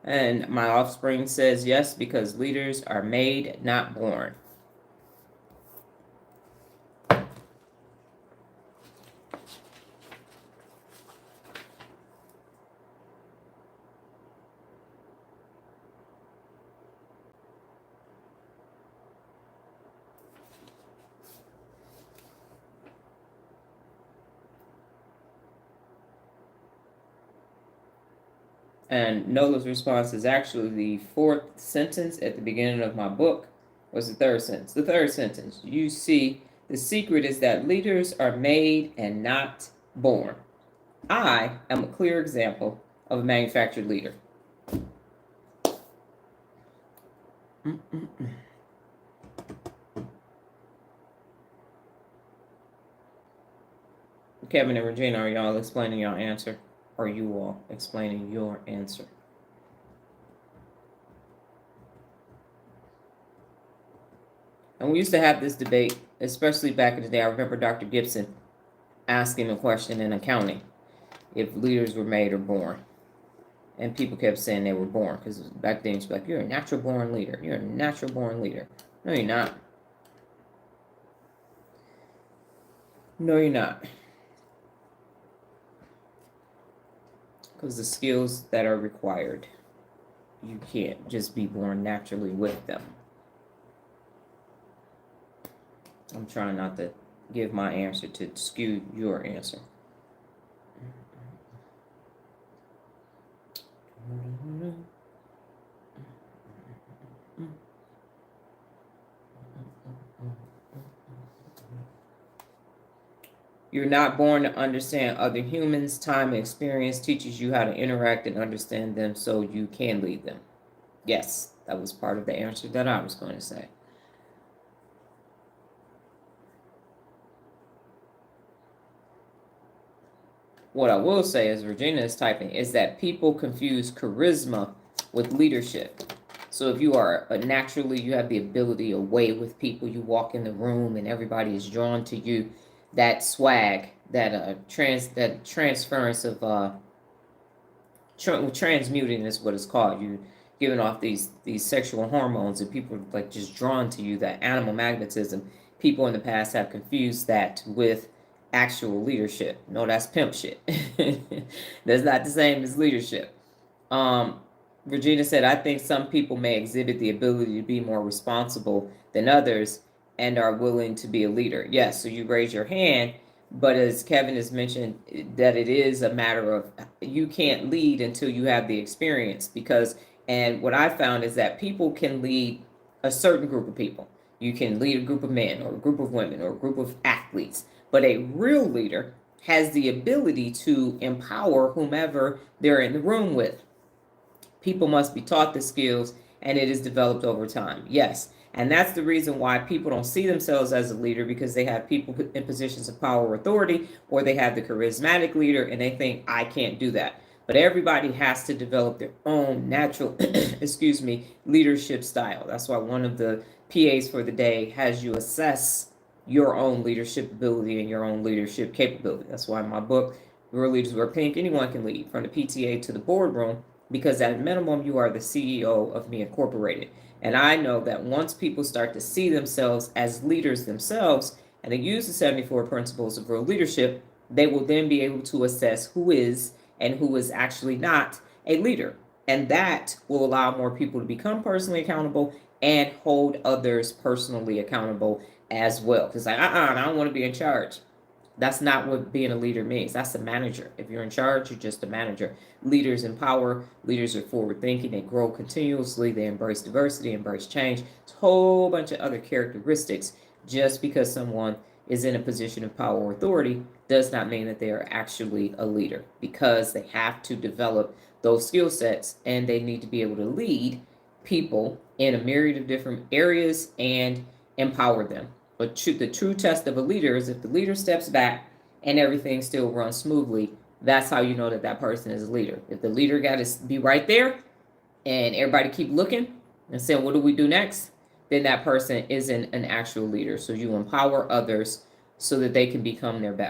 And my offspring says yes, because leaders are made, not born. And Nola's response is actually the fourth sentence at the beginning of my book. Was the third sentence? The third sentence. You see, the secret is that leaders are made and not born. I am a clear example of a manufactured leader. Kevin and Regina, are y'all explaining your answer? Or are you all explaining your answer? And we used to have this debate, especially back in the day. I remember Dr. Gibson asking a question in accounting, if leaders were made or born. And people kept saying they were born, because back then it's like, you're a natural born leader. You're a natural born leader. No, you're not. No, you're not. Because the skills that are required, you can't just be born naturally with them. I'm trying not to give my answer to skew your answer. You're not born to understand other humans. Time and experience teaches you how to interact and understand them so you can lead them. Yes, that was part of the answer that I was going to say. What I will say, as Regina is typing, is that people confuse charisma with leadership. So if you are naturally, you have the ability, a way with people, you walk in the room and everybody is drawn to you, that swag, that transference of transmuting is what it's called. You giving off these sexual hormones, and people are like just drawn to you. That animal magnetism. People in the past have confused that with actual leadership. No, that's pimp shit. That's not the same as leadership. Regina said, I think some people may exhibit the ability to be more responsible than others and are willing to be a leader. Yes, so you raise your hand, but as Kevin has mentioned, that it is a matter of you can't lead until you have the experience. Because, and what I found is that people can lead a certain group of people. You can lead a group of men or a group of women or a group of athletes, but a real leader has the ability to empower whomever they're in the room with. People must be taught the skills, and it is developed over time. Yes. And that's the reason why people don't see themselves as a leader, because they have people in positions of power or authority, or they have the charismatic leader and they think, I can't do that. But everybody has to develop their own natural, excuse me, leadership style. That's why one of the PAs for the day has you assess your own leadership ability and your own leadership capability. That's why in my book, Real Leaders Wear Pink, anyone can lead, from the PTA to the boardroom, because at minimum, you are the CEO of Me Incorporated. And I know that once people start to see themselves as leaders themselves, and they use the 74 principles of real leadership, they will then be able to assess who is and who is actually not a leader. And that will allow more people to become personally accountable and hold others personally accountable as well. Because like, I don't want to be in charge. That's not what being a leader means. That's a manager. If you're in charge, you're just a manager. Leaders empower. Leaders are forward thinking. They grow continuously. They embrace diversity, embrace change. It's a whole bunch of other characteristics. Just because someone is in a position of power or authority does not mean that they are actually a leader, because they have to develop those skill sets and they need to be able to lead people in a myriad of different areas and empower them. But the true test of a leader is if the leader steps back and everything still runs smoothly. That's how you know that that person is a leader. If the leader got to be right there and everybody keep looking and saying, what do we do next? Then that person isn't an actual leader. So you empower others so that they can become their best.